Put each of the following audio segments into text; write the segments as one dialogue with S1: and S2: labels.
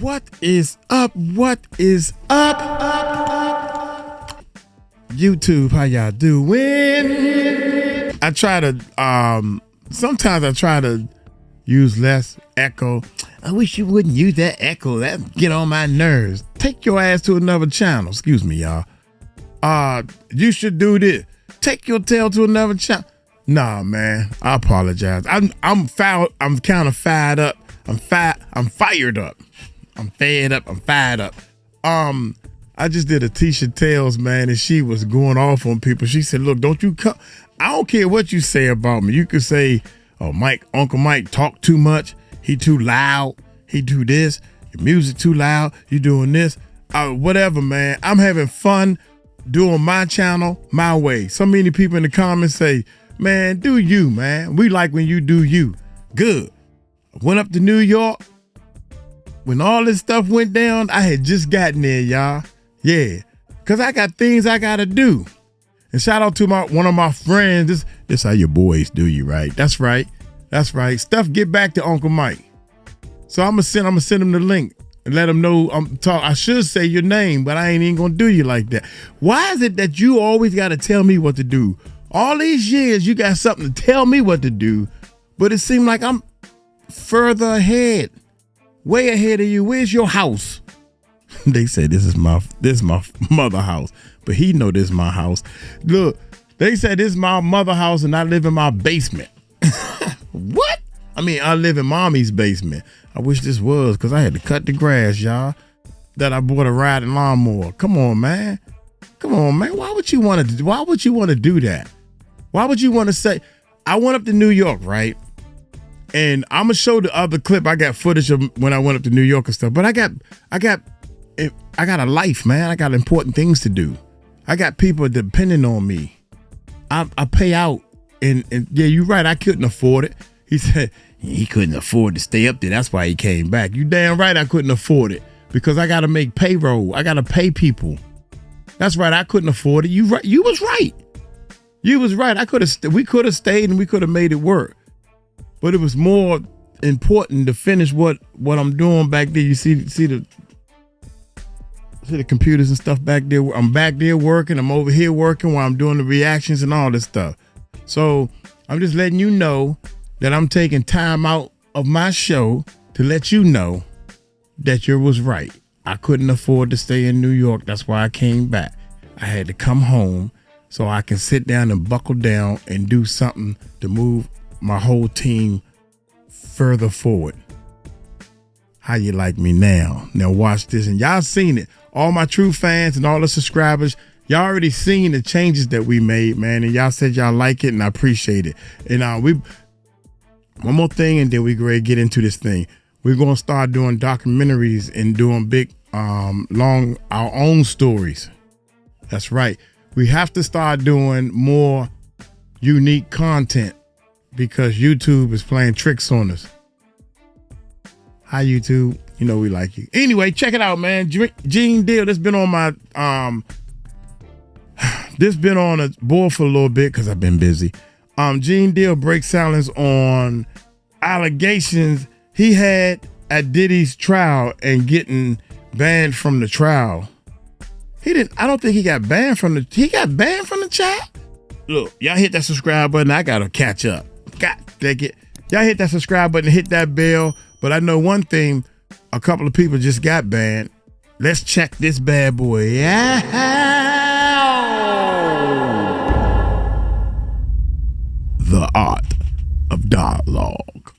S1: What is up? What is up? YouTube, how y'all doing? I try to, sometimes I try to use less echo. I wish you wouldn't use that echo. That get on my nerves. Take your ass to another channel. Excuse me, y'all. You should do this. Take your tail to another channel. Nah, man. I apologize. I'm foul. I'm kind of fired up. I'm fired up. I'm fed up. I'm fired up. I just did a Tisha Tales, man, and she was going off on people. She said, look, don't you come. I don't care what you say about me. You could say, oh, Uncle Mike talk too much. He too loud. He do this. Your music too loud. You doing this. Whatever, man. I'm having fun doing my channel my way. So many people in the comments say, man, do you, man. We like when you do you. Good. I went up to New York. When all this stuff went down, I had just gotten there, y'all. Yeah. Because I got things I got to do. And shout out to one of my friends. This how your boys do you, right? That's right. That's right. Stuff get back to Uncle Mike. So I'm gonna send him the link and let him know I should say your name, but I ain't even gonna do you like that. Why is it that you always gotta tell me what to do? All these years you got something to tell me what to do, but it seemed like I'm further ahead. Way ahead of you. Where's your house? They say this is my mother house, but he know this is my house. Look, they said this is my mother house and I live in my basement. What? I mean, I live in mommy's basement. I wish this was, because I had to cut the grass, y'all. That I bought a riding lawnmower. Come on, man. Come on, man. Why would you want to do that? Why would you want to say, I went up to New York, right? And I'm gonna show the other clip. I got footage of when I went up to New York and stuff. But I got a life, man. I got important things to do. I got people depending on me. I pay out, and yeah, you're right. I couldn't afford it. He said he couldn't afford to stay up there. That's why he came back. You damn right I couldn't afford it, because I got to make payroll. I got to pay people. That's right. I couldn't afford it. You right. You was right. You was right. We could have stayed and we could have made it work. But it was more important to finish what I'm doing back there. You see the computers and stuff back there. I'm back there working. I'm over here working while I'm doing the reactions and all this stuff. So I'm just letting you know that I'm taking time out of my show to let you know that you was right. I couldn't afford to stay in New York. That's why I came back. I had to come home so I can sit down and buckle down and do something to move my whole team further forward. How you like me now? Now watch this, and y'all seen it. All my true fans and all the subscribers, y'all already seen the changes that we made, man, and y'all said y'all like it, and I appreciate it. And one more thing, and then we go ahead and get into this thing. We're gonna start doing documentaries and doing big, long our own stories. That's right. We have to start doing more unique content, because YouTube is playing tricks on us. Hi, YouTube. You know we like you. Anyway, check it out, man. Gene Deal. This been on my this been on a board for a little bit because I've been busy. Gene Deal breaks silence on allegations he had at Diddy's trial and getting banned from the trial. I don't think he got banned from the chat. Look, y'all hit that subscribe button. I gotta catch up. God dang it. Y'all hit that subscribe button, hit that bell. But I know one thing, a couple of people just got banned. Let's check this bad boy. Yeah. The art of dialogue.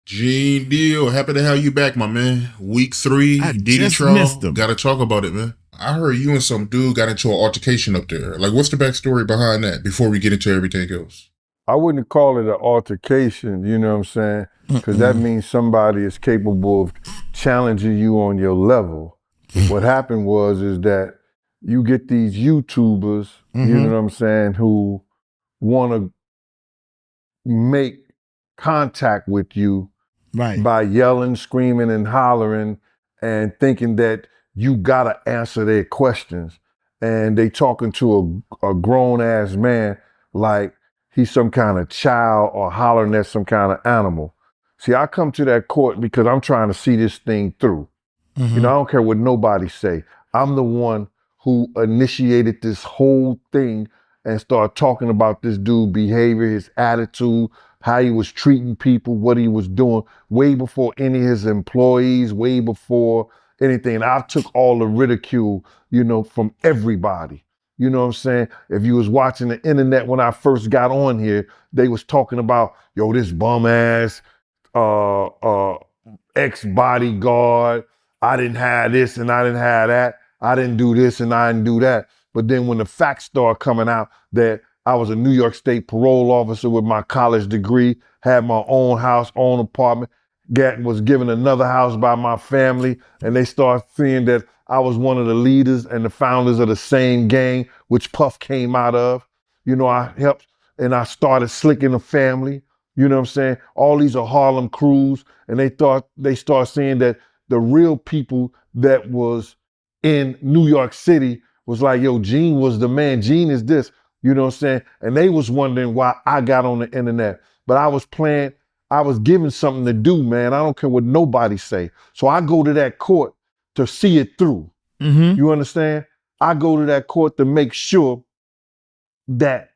S2: Gene Deal, happy to have you back, my man. Week 3, Diddy trial. Gotta talk about it, man. I heard you and some dude got into an altercation up there. Like, what's the backstory behind that before we get into everything else?
S3: I wouldn't call it an altercation, you know what I'm saying? Because that means somebody is capable of challenging you on your level. What happened is that you get these YouTubers, you know what I'm saying, who want to make contact with you by yelling, screaming, and hollering, and thinking that you gotta answer their questions. And they talking to a grown-ass man like he's some kind of child or hollering at some kind of animal. See, I come to that court because I'm trying to see this thing through. You know, I don't care what nobody say. I'm the one who initiated this whole thing and started talking about this dude's behavior, his attitude, how he was treating people, what he was doing, way before any of his employees, way before anything. I took all the ridicule, you know, from everybody. You know what I'm saying? If you was watching the internet when I first got on here, they was talking about, yo, this bum ass ex-bodyguard, I didn't have this and I didn't have that. I didn't do this and I didn't do that. But then when the facts start coming out that I was a New York State parole officer with my college degree, had my own house, own apartment, was given another house by my family, and they start seeing that I was one of the leaders and the founders of the same gang, which Puff came out of. You know, I helped and I started Slick in the Family. You know what I'm saying? All these are Harlem crews, and they start seeing that the real people that was in New York City was like, yo, Gene was the man. Gene is this, you know what I'm saying? And they was wondering why I got on the internet. But I was given something to do, man. I don't care what nobody say. So I go to that court to see it through. You understand? I go to that court to make sure that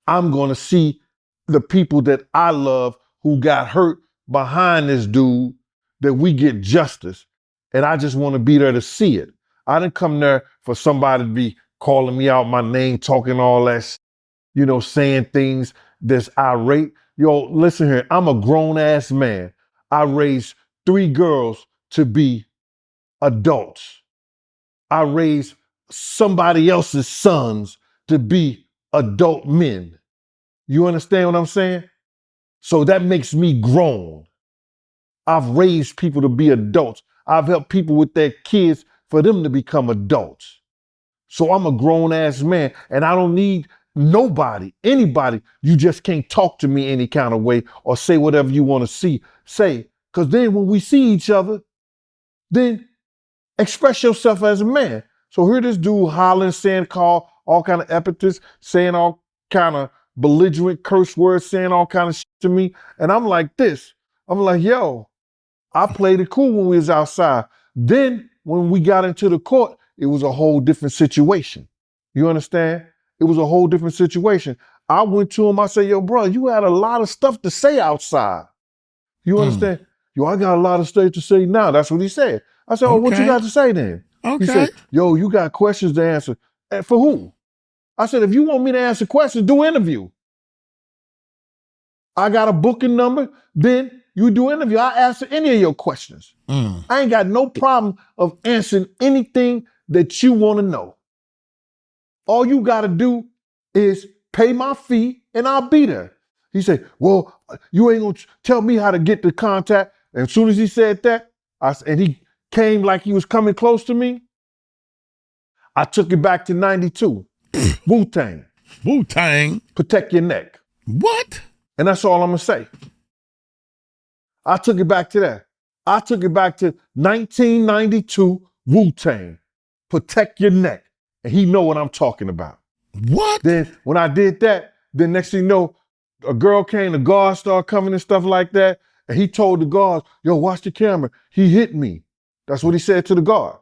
S3: I'm gonna see the people that I love who got hurt behind this dude, that we get justice. And I just want to be there to see it. I didn't come there for somebody to be calling me out my name, talking all that, you know, saying things that's irate. Yo, listen here, I'm a grown ass man. I raised 3 girls to be adults. I raised somebody else's sons to be adult men. You understand what I'm saying? So that makes me grown. I've raised people to be adults. I've helped people with their kids for them to become adults. So I'm a grown ass man, and I don't need anybody. You just can't talk to me any kind of way or say whatever you want to say. Because then when we see each other, then express yourself as a man. So here this dude hollering, saying, call all kind of epithets, saying all kind of belligerent curse words, saying all kind of shit to me. And I'm like this. I'm like, yo, I played it cool when we was outside. Then when we got into the court, it was a whole different situation. You understand? It was a whole different situation. I went to him, I said, yo, bro, you had a lot of stuff to say outside. You understand? Yo, I got a lot of stuff to say now. That's what he said. I said, oh, what you got to say then? He said, yo, you got questions to answer. And for who? I said, if you want me to answer questions, do interview. I got a booking number, then you do interview. I answer any of your questions. I ain't got no problem of answering anything that you want to know. All you got to do is pay my fee and I'll be there. He said, well, you ain't going to tell me how to get the contact. And as soon as he said that, and he came like he was coming close to me, I took it back to 92. Wu-Tang.
S1: Wu-Tang.
S3: Protect your neck.
S1: What?
S3: And that's all I'm going to say. I took it back to that. I took it back to 1992 Wu-Tang. Protect your neck. And he know what I'm talking about.
S1: What?
S3: Then when I did that, then next thing you know, a girl came, the guards started coming and stuff like that. And he told the guards, yo, watch the camera. He hit me. That's what he said to the guard.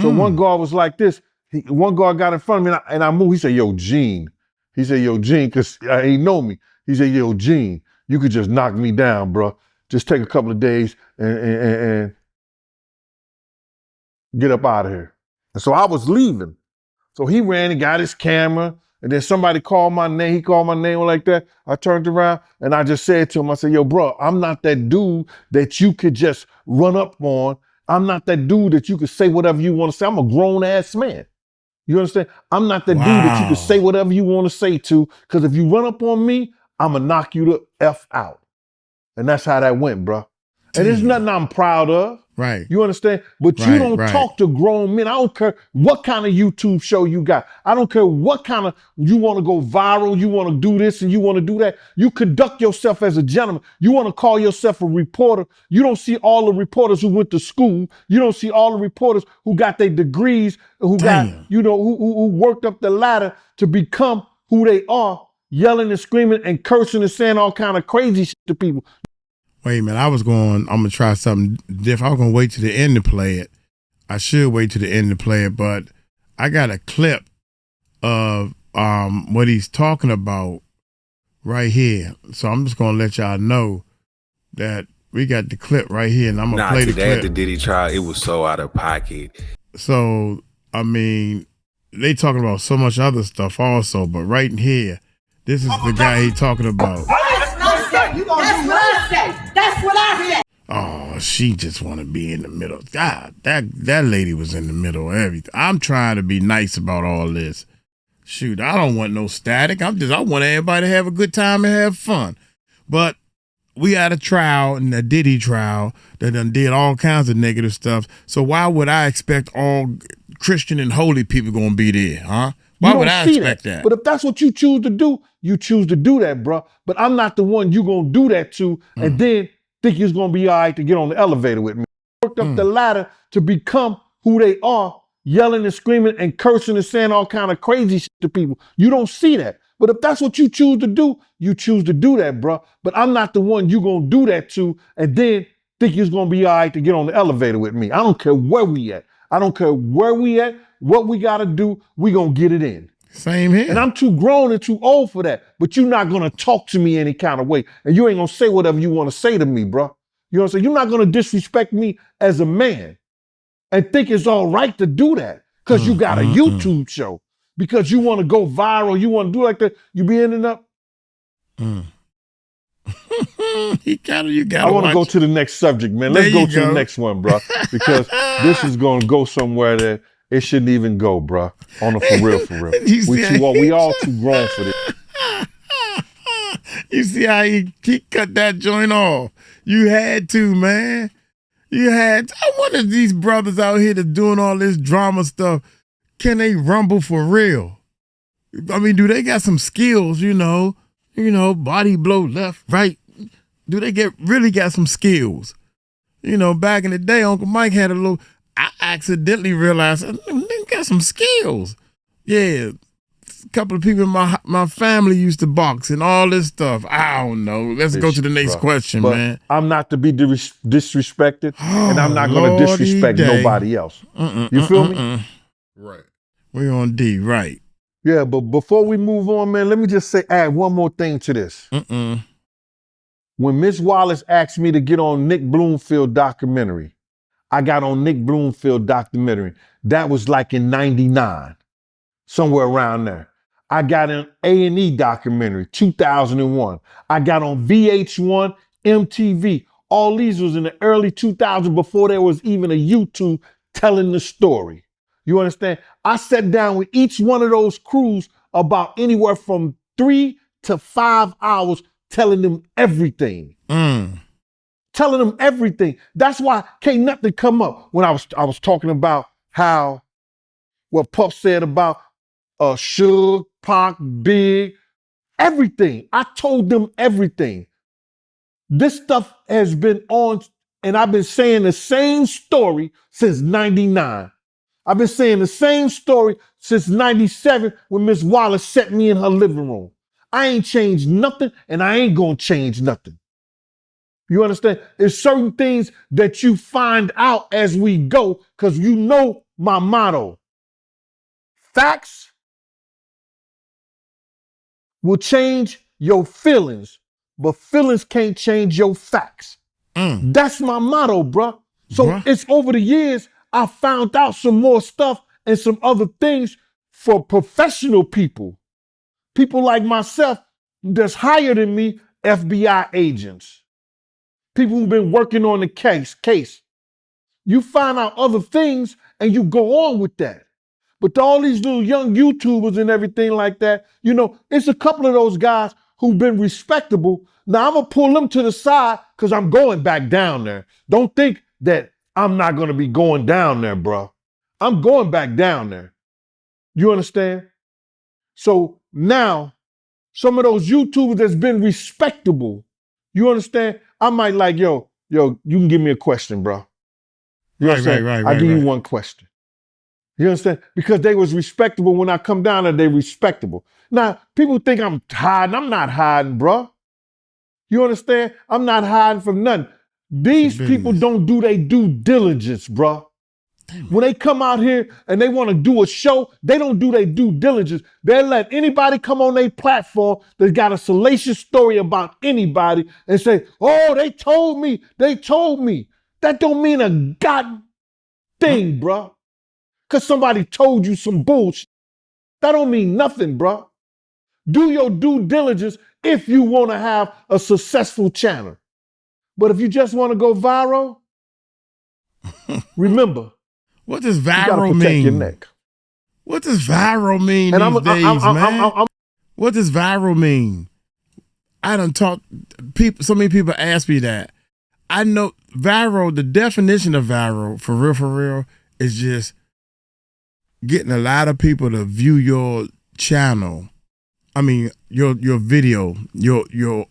S3: So one guard was like this. One guard got in front of me and I moved. He said, yo, Gene. He said, yo, Gene, because he know me. He said, yo, Gene, you could just knock me down, bro. Just take a couple of days and get up out of here. And so I was leaving. So he ran and got his camera, and then somebody called my name. He called my name like that. I turned around and I just said to him, I said, yo, bro, I'm not that dude that you could just run up on. I'm not that dude that you could say whatever you want to say. I'm a grown ass man. You understand? I'm not that dude that you could say whatever you want to say to, because if you run up on me, I'm going to knock you the F out. And that's how that went, bro. And there's nothing I'm proud of.
S1: Right.
S3: You understand? But you don't talk to grown men. I don't care what kind of YouTube show you got. I don't care what kind of, you want to go viral, you want to do this and you want to do that. You conduct yourself as a gentleman. You want to call yourself a reporter. You don't see all the reporters who went to school. You don't see all the reporters who got their degrees, who got, you know, who worked up the ladder to become who they are, yelling and screaming and cursing and saying all kind of crazy shit to people.
S1: Wait a minute, I'm gonna try something different. I was gonna wait to the end to play it. I should wait to the end to play it, but I got a clip of what he's talking about right here. So I'm just gonna let y'all know that we got the clip right here, and I'm gonna play the clip.
S4: The Diddy trial, it was so out of pocket.
S1: So I mean, they talking about so much other stuff also, but right in here, this is the guy he talking about.
S5: That's what I say. That's what I say.
S1: Oh, she just want to be in the middle. God, that lady was in the middle of everything. I'm trying to be nice about all this. Shoot, I don't want no static. I want everybody to have a good time and have fun. But we had a trial, and the Diddy trial, that done did all kinds of negative stuff. So why would I expect all Christian and holy people gonna be there, huh? Why would I expect that?
S3: But if that's what you choose to do, you choose to do that, bro. But I'm not the one you gonna do that to, and then think you're gonna be all right to get on the elevator with me. Worked up the ladder to become who they are, yelling and screaming and cursing and saying all kind of crazy shit to people. You don't see that. But if that's what you choose to do, you choose to do that, bro. But I'm not the one you gonna do that to, and then think you're gonna be all right to get on the elevator with me. I don't care where we at. I don't care where we at, what we gotta do, we gonna get it in.
S1: Same here.
S3: And I'm too grown and too old for that. But you're not gonna talk to me any kind of way. And you ain't gonna say whatever you wanna say to me, bro. You know what I'm saying? You're not gonna disrespect me as a man and think it's all right to do that because you got a YouTube show. Because you wanna go viral, you wanna do like that, you be ending up. I wanna go to the next subject, man. Let's go to the next one, bro. Because this is gonna go somewhere that it shouldn't even go, bro. On a for real. We all too grown for this.
S1: You see how he cut that joint off? You had to, man. You had to. I wonder if these brothers out here that's doing all this drama stuff, can they rumble for real? I mean, do they got some skills, you know, body blow left, right? Do they really got some skills? You know, back in the day, Uncle Mike had I accidentally realized they got some skills. Yeah, a couple of people in my family used to box and all this stuff. I don't know. Let's go to the next question, man.
S3: I'm not to be disrespected, and I'm not going to disrespect nobody else. You feel me?
S2: Right.
S1: We on D, right.
S3: Yeah, but before we move on, man, let me just add one more thing to this. When Miss Wallace asked me to get on Nick Bloomfield documentary, I got on Nick Bloomfield documentary. That was like in 99, somewhere around there. I got an A&E documentary, 2001. I got on VH1, MTV. All these was in the early 2000s before there was even a YouTube telling the story. You understand? I sat down with each one of those crews about anywhere from 3 to 5 hours telling them everything. Telling them everything. That's why can't nothing come up when I was talking about how what Puff said about Suge, Pac, Big, everything. I told them everything. This stuff has been on, and I've been saying the same story since 99. I've been saying the same story since 97 when Miss Wallace set me in her living room. I ain't changed nothing, and I ain't gonna change nothing. You understand? There's certain things that you find out as we go, because you know my motto. Facts will change your feelings, but feelings can't change your facts. That's my motto, bro. So it's over the years, I found out some more stuff and some other things for professional people. People like myself that's higher than me, FBI agents. People who've been working on the case. You find out other things and you go on with that. But to all these little young YouTubers and everything like that, you know, it's a couple of those guys who've been respectable. Now I'm gonna pull them to the side because I'm going back down there. Don't think that I'm not gonna be going down there, bro. I'm going back down there. You understand? So now, some of those YouTubers that's been respectable, you understand? I might like, yo, you can give me a question, bro. You understand? I'll give you one question. You understand? Because they was respectable when I come down there, they respectable. Now, people think I'm hiding. I'm not hiding, bro. You understand? I'm not hiding from nothing. These people don't do their due diligence, bro. When they come out here and they want to do a show, they don't do their due diligence. They let anybody come on their platform that's got a salacious story about anybody and say, oh, they told me. That don't mean a god thing, bro. Because somebody told you some bullshit. That don't mean nothing, bro. Do your due diligence if you want to have a successful channel. But if you just want to go viral, remember,
S1: what does viral mean?
S3: Your neck.
S1: What does viral mean these days, man? What does viral mean? I done talked, so many people ask me that. I know viral, the definition of viral, for real, is just getting a lot of people to view your channel. I mean, your video, your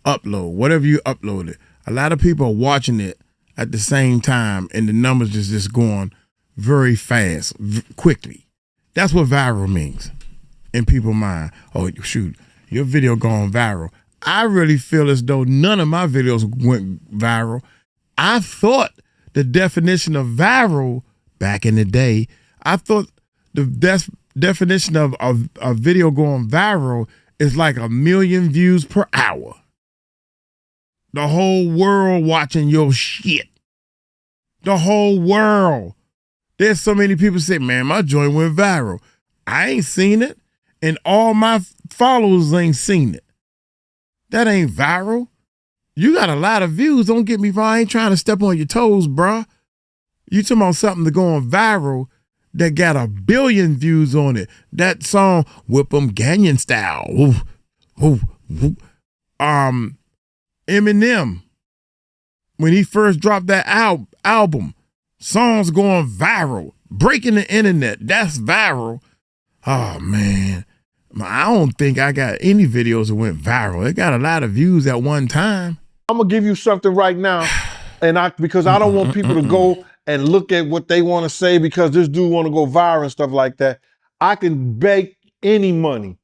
S1: upload, whatever you uploaded. A lot of people are watching it at the same time, and the numbers is just going very fast, quickly. That's what viral means in people's mind. Oh, shoot, your video going viral. I really feel as though none of my videos went viral. I thought the definition of viral back in the day, I thought the definition of a video going viral is like 1 million views per hour. The whole world watching your shit. The whole world. There's so many people say, man, my joint went viral. I ain't seen it, and all my followers ain't seen it. That ain't viral. You got a lot of views. Don't get me wrong. I ain't trying to step on your toes, bruh. You talking about something that's going viral that got 1 billion views on it. That song, Whip 'em Ganyan Style. Ooh, ooh, ooh. Eminem, when he first dropped that album, songs going viral, breaking the internet. That's viral. Oh, man. I don't think I got any videos that went viral. It got a lot of views at one time.
S3: I'm going to give you something right now, because I don't want people to go and look at what they want to say because this dude want to go viral and stuff like that. I can beg any money.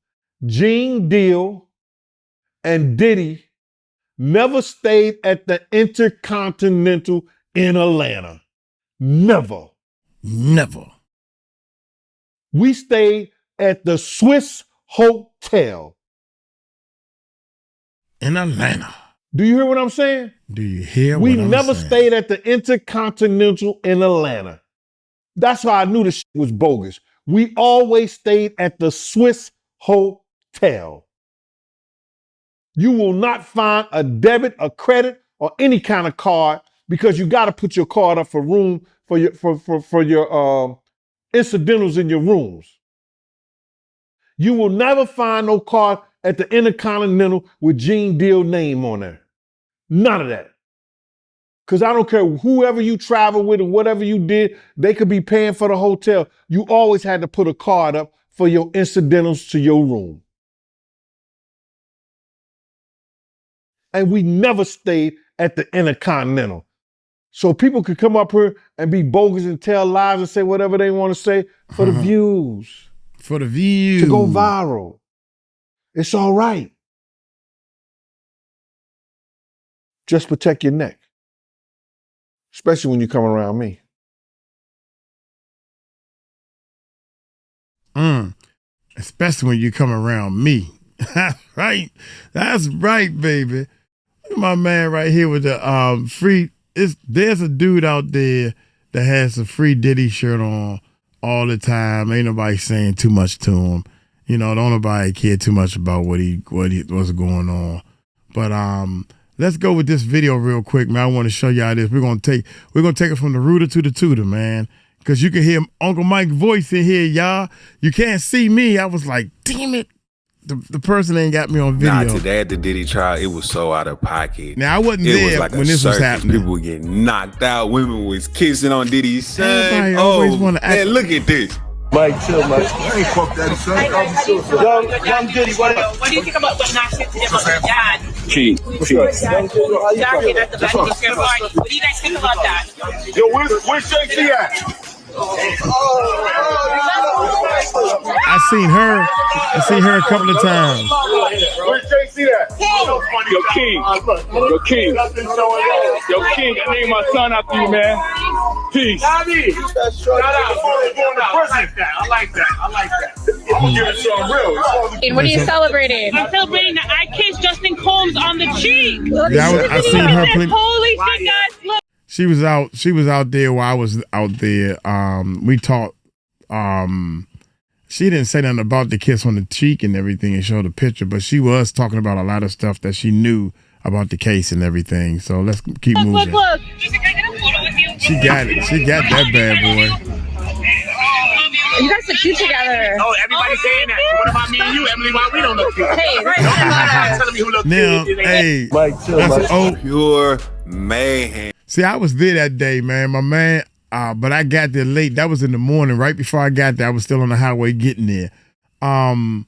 S3: Gene Deal and Diddy never stayed at the Intercontinental in Atlanta. Never. We stayed at the Swiss Hotel
S1: in Atlanta.
S3: Do you hear what I'm saying?
S1: Do you hear what I'm saying?
S3: We never stayed at the Intercontinental in Atlanta. That's how I knew the shit was bogus. We always stayed at the Swiss Hotel. You will not find a debit, a credit, or any kind of card because you got to put your card up for room for your incidentals in your rooms. You will never find no card at the Intercontinental with Gene Deal name on there. None of that. Because I don't care whoever you travel with and whatever you did, they could be paying for the hotel. You always had to put a card up for your incidentals to your room. And we never stayed at the Intercontinental. So people could come up here and be bogus and tell lies and say whatever they want to say for the views.
S1: For the views.
S3: To go viral. It's all right. Just protect your neck. Especially when you come around me.
S1: Especially when you come around me. That's right. That's right, baby. Look at my man right here with the free. There's a dude out there that has a free Diddy shirt on all the time. Ain't nobody saying too much to him. You know, don't nobody care too much about what's going on. But let's go with this video real quick, man. I want to show y'all this. We're gonna take it from the rooter to the tutor, man. Cause you can hear Uncle Mike's voice in here, y'all. You can't see me. I was like, damn it. The person ain't got me on video.
S4: Nah, today at the Diddy trial, it was so out of pocket.
S1: Now, I wasn't there
S4: like
S1: when this was happening.
S4: People were getting knocked out. Women was kissing on Diddy's son.
S1: Everybody always want to act.
S4: Man, look at this.
S6: Mike, chill, Mike. I ain't fuck that, son.
S5: Young Diddy, what do you think about what Knox said today about the dad?
S6: Cheat.
S5: What do you guys think about that?
S6: Yo, where's JC at?
S1: I seen her a couple of times.
S6: Where's JC see that.
S7: Yo, King. Yo, King. Yo, King, I named my son after you, man. Peace.
S6: Shout out. I like that. I'm gonna give it something real.
S8: What are you celebrating?
S9: I'm celebrating that I kissed Justin Combs on the cheek.
S1: Yeah, I seen her.
S9: Holy shit, guys! Look.
S1: She was out there while I was out there. We talked. She didn't say nothing about the kiss on the cheek and everything and show the picture, but she was talking about a lot of stuff that she knew about the case and everything. So let's keep moving.
S9: Look. Can I get a photo with you?
S1: She got it. She got that bad boy.
S8: You guys look cute together.
S5: Oh, everybody's saying that. What about me and you, Emily? Why we don't look cute?
S8: Hey, right.
S5: Telling me who look
S1: Now,
S5: cute.
S1: hey,
S3: Mike, chill,
S1: that's
S3: Mike.
S1: an old.
S4: Pure mayhem.
S1: See, I was there that day, man. My man, but I got there late. That was in the morning. Right before I got there, I was still on the highway getting there. I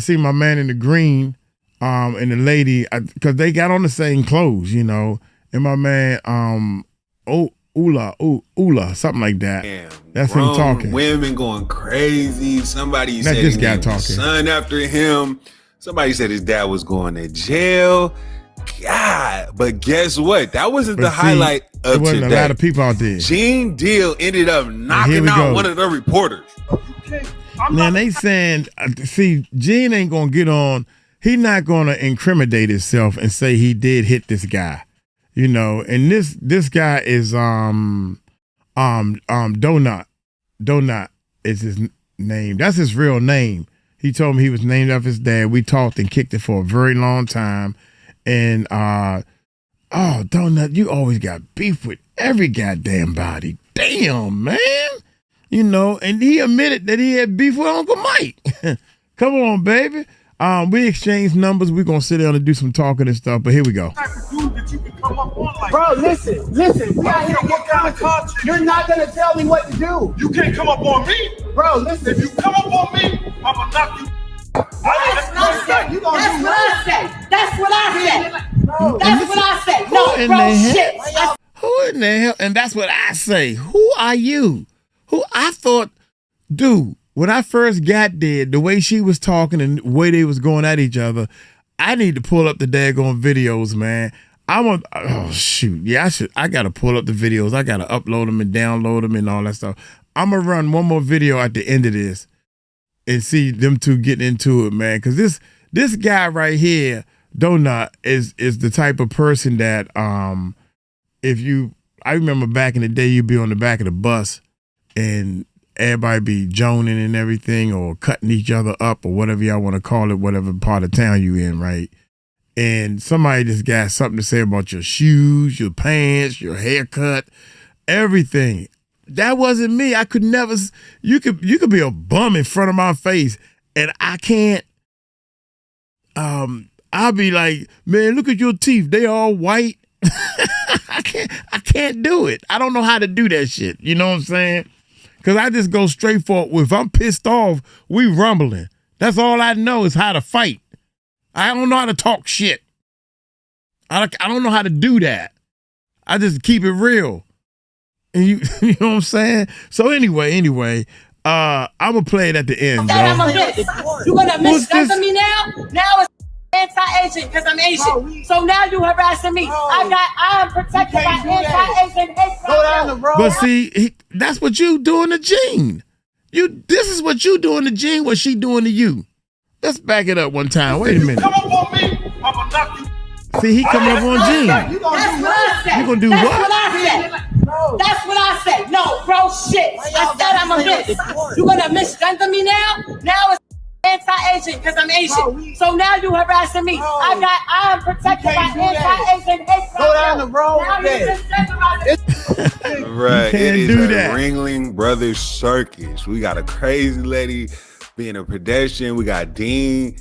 S1: see my man in the green, and the lady, because they got on the same clothes, you know. And my man, 𝗗𝗢𝗡𝗞𝗦, something like that.
S4: Damn,
S1: that's him talking.
S4: Women going crazy. Somebody said
S1: this
S4: he
S1: guy
S4: named his
S1: talking.
S4: son after him. Somebody said his dad was going to jail. God, but guess what? That wasn't the highlight
S1: There
S4: of
S1: wasn't
S4: today.
S1: a lot of people out there.
S4: Gene Deal ended up
S1: Here
S4: knocking
S1: we
S4: out
S1: go.
S4: one of the reporters.
S1: Now they saying, see, Gene ain't gonna get on. He not gonna incriminate himself and say he did hit this guy, you know. And this guy is Donut is his name. That's his real name. He told me he was named after his dad. We talked and kicked it for a very long time. And Donut, you always got beef with every goddamn body. Damn, man. You know, and he admitted that he had beef with Uncle Mike. Come on, baby. We exchanged numbers. We're going to sit down and do some talking and stuff, but here we go.
S5: Bro, listen. We out here what kind of content? You're not gonna tell me what to do.
S6: You can't come up on me.
S5: Bro, listen.
S6: If you come up on me, I'm gonna knock you.
S5: That's what I said. That's what I said. No,
S1: in
S5: bro,
S1: the hell?
S5: shit.
S1: Who in the hell? And that's what I say. Who are you? Who I thought, dude, when I first got there, the way she was talking and the way they was going at each other, I need to pull up the daggone videos, man. Oh shoot. Yeah, I gotta pull up the videos. I gotta upload them and download them and all that stuff. I'm gonna run one more video at the end of this and see them two getting into it, man. Cause this guy right here, Donut, is the type of person that I remember back in the day, you'd be on the back of the bus and everybody be joning and everything or cutting each other up or whatever y'all want to call it, whatever part of town you in, right? And somebody just got something to say about your shoes, your pants, your haircut, everything. That wasn't me. I could never. You could be a bum in front of my face, and I can't. I'll be like, man, look at your teeth. They all white. I can't do it. I don't know how to do that shit. You know what I'm saying? Because I just go straight for it. If I'm pissed off, we rumbling. That's all I know is how to fight. I don't know how to talk shit. I don't know how to do that. I just keep it real. And you know what I'm saying? So anyway, I'm gonna play it at the end, y'all.
S5: You gonna misjudge me now? Now it's anti-Asian because I'm Asian. So now you harassing me. I am protected by anti-Asian hate. Go down the road.
S1: But see, that's what you doing to Gene. This is what you doing to Gene, what she doing to you. Let's back it up one time. Wait a minute.
S6: Come up on me, I'm gonna knock you.
S1: See, he coming up on Gene.
S5: That's what I said.
S1: You gonna do
S5: That's
S1: what?
S5: what I said. That's what I said. No, bro, shit. I said I'm a bitch. You gonna misgender me now? Now it's anti-Asian because I'm Asian. So now you harassing me. I am protected by anti-Asian hate.
S10: Go down the road.
S4: Right. It is
S1: do
S4: a
S1: that.
S4: Ringling Brothers circus. We got a crazy lady being a pedestrian. We got Gene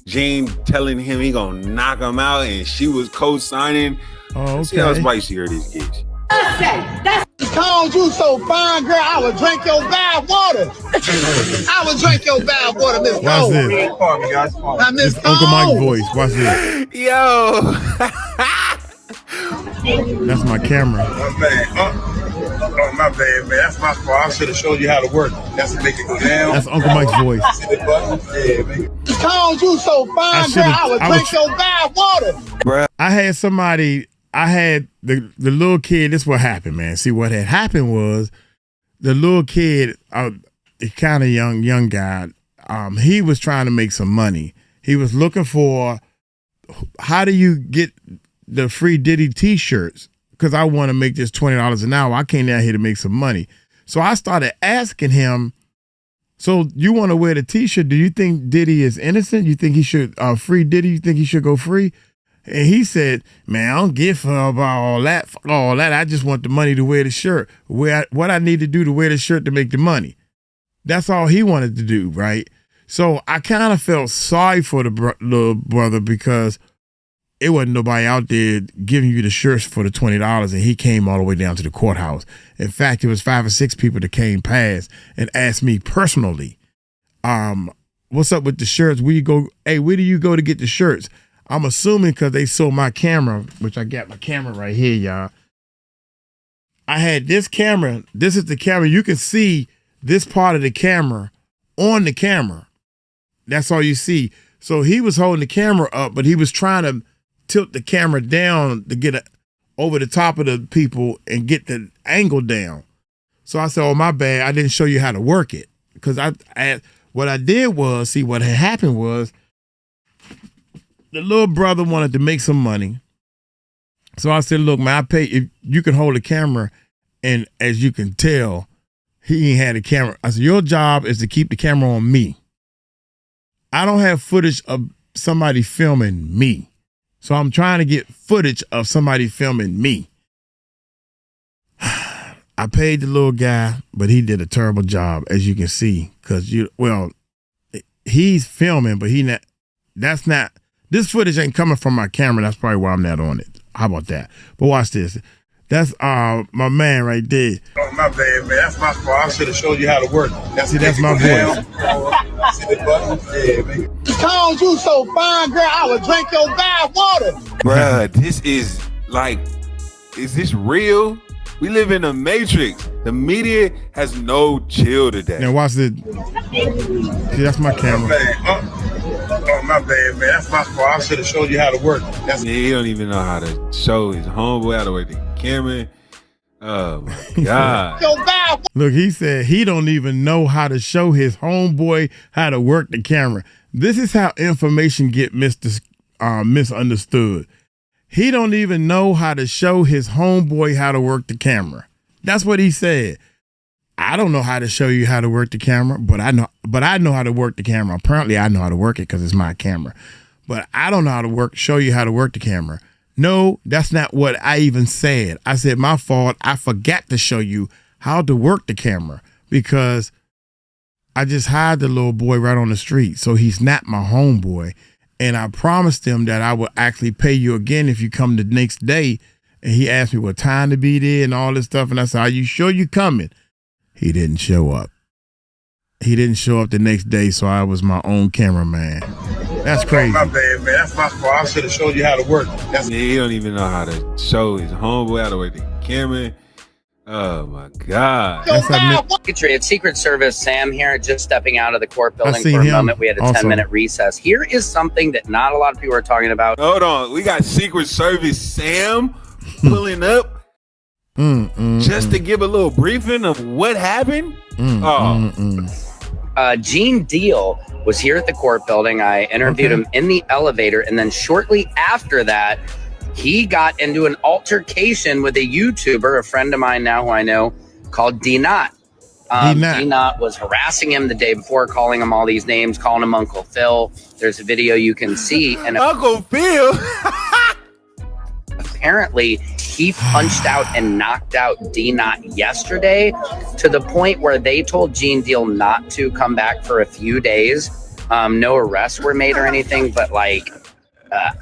S4: telling him he gonna knock him out, and she was co-signing.
S1: Oh, okay.
S4: See how spicy are these kids.
S5: That's
S10: Called you so fine, girl. I would drink your bad water. I would drink your bad water, Miss
S1: Watch
S10: Cole.
S1: this.
S10: Now, Miss
S1: This Uncle Mike
S10: Cole.
S1: voice. Watch this.
S4: Yo.
S1: That's my camera.
S6: Oh, my bad, man. That's my fault. I should have showed you how to work. That's to make it go down.
S1: That's Uncle Mike's voice.
S6: See the button? Yeah, man.
S10: Tones, you so fine, girl. I would drink your bad water.
S4: Bruh.
S1: I had somebody, I had the little kid, this is what happened, man. See, what had happened was the little kid, kind of young guy, he was trying to make some money. He was looking for, how do you get the free Diddy t-shirts? Because I want to make this $20 an hour. I came down here to make some money. So I started asking him, so you want to wear the t-shirt? Do you think Diddy is innocent? You think he should, free Diddy? You think he should go free? And he said, man, I don't give about all that. I just want the money to wear the shirt. What I need to do to wear the shirt to make the money. That's all he wanted to do, right? So I kind of felt sorry for the little brother because it wasn't nobody out there giving you the shirts for the $20, and he came all the way down to the courthouse. In fact, it was 5 or 6 people that came past and asked me personally, what's up with the shirts? Where you go? Hey, where do you go to get the shirts? I'm assuming because they saw my camera, which I got my camera right here, y'all. I had this camera. This is the camera. You can see this part of the camera on the camera. That's all you see. So he was holding the camera up, but he was trying to tilt the camera down to get over the top of the people and get the angle down. So I said, oh, my bad. I didn't show you how to work it. Because what I did was, see, what had happened was the little brother wanted to make some money. So I said, look, man, I pay if you can hold the camera. And as you can tell, he ain't had a camera. I said, your job is to keep the camera on me. I don't have footage of somebody filming me. So I'm trying to get footage of somebody filming me. I paid the little guy, but he did a terrible job, as you can see. Because, he's filming, but this footage ain't coming from my camera. That's probably why I'm not on it. How about that? But watch this. That's my man right there.
S6: Oh, my bad, man. That's my fault. I should have showed you how to work.
S1: See, that's my voice.
S6: See the button? Yeah, man.
S10: Tones, you so fine, girl. I would drink your bad water.
S4: Bruh, this is like, is this real? We live in a matrix. The media has no chill today.
S1: Now watch it. See, that's my camera.
S6: Oh, my bad, man. That's my fault. I should have showed you how to work.
S4: He don't even know how to show his homeboy how to work the camera. Oh, my God.
S1: Look, he said he don't even know how to show his homeboy how to work the camera. This is how information get misunderstood. He don't even know how to show his homeboy how to work the camera. That's what he said. I don't know how to show you how to work the camera, but I know how to work the camera. Apparently, I know how to work it because it's my camera. But I don't know how to show you how to work the camera. No, that's not what I even said. I said, my fault. I forgot to show you how to work the camera because I just hired the little boy right on the street. So he's not my homeboy. And I promised him that I would actually pay you again if you come the next day. And he asked me what time to be there and all this stuff. And I said, are you sure you coming? He didn't show up. He didn't show up the next day, so I was my own cameraman. That's crazy.
S6: Oh, my bad, man. That's my fault. I should have showed you how to work.
S4: He don't even know how to show his homeboy how to work the camera. Oh, my God.
S11: It's Secret Service Sam here, just stepping out of the court building for a moment. We had a 10-minute recess. Here is something that not a lot of people are talking about.
S4: Hold on. We got Secret Service Sam pulling up just to give a little briefing of what happened.
S11: Gene Deal was here at the court building. I interviewed him in the elevator, and then shortly after that, he got into an altercation with a YouTuber, a friend of mine now who I know, called 𝗗𝗓𝗡𝗞𝗦. 𝗗𝗓𝗡 was harassing him the day before, calling him all these names, calling him Uncle Phil. There's a video you can see. And
S4: Uncle Phil?
S11: Apparently, he punched out and knocked out 𝗗𝗓𝗡𝗞𝗦 yesterday to the point where they told Gene Deal not to come back for a few days. No arrests were made or anything, but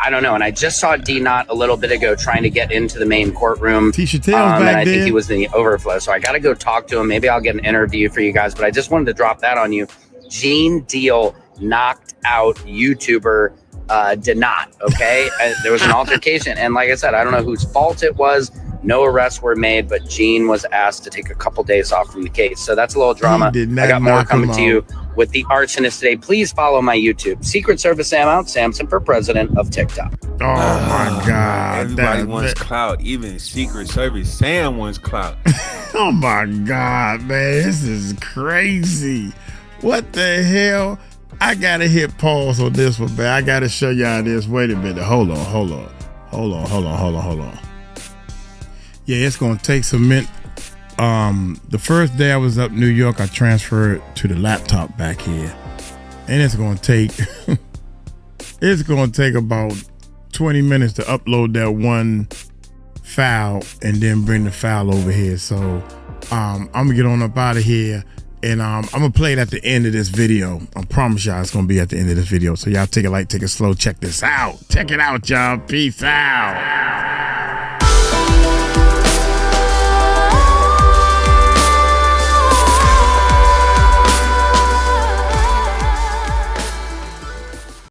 S11: I don't know. And I just saw 𝗗𝗓𝗡𝗞𝗦 a little bit ago trying to get into the main courtroom.
S1: And
S11: I think he was in the overflow. So I got to go talk to him. Maybe I'll get an interview for you guys. But I just wanted to drop that on you. Gene Deal knocked out YouTuber 𝗗𝗓𝗡𝗞𝗦. Okay. There was an altercation. And like I said, I don't know whose fault it was. No arrests were made, but Gene was asked to take a couple days off from the case. So that's a little drama. I got more coming to you with the arsonist today. Please follow my YouTube. Secret Service Sam out. Samson for president of TikTok.
S1: Oh my God.
S4: Everybody wants clout. Even Secret Service Sam wants clout.
S1: Oh my God, man. This is crazy. What the hell? I gotta hit pause on this one, man. I gotta show y'all this. Wait a minute. Hold on. Yeah, it's gonna take some minute. The first day I was up in New York, I transferred to the laptop back here. And it's gonna take about 20 minutes to upload that one file and then bring the file over here. So I'm gonna get on up out of here. And I'm gonna play it at the end of this video. I promise y'all it's gonna be at the end of this video. So y'all take it light, take it slow. Check this out. Check it out, y'all. Peace out.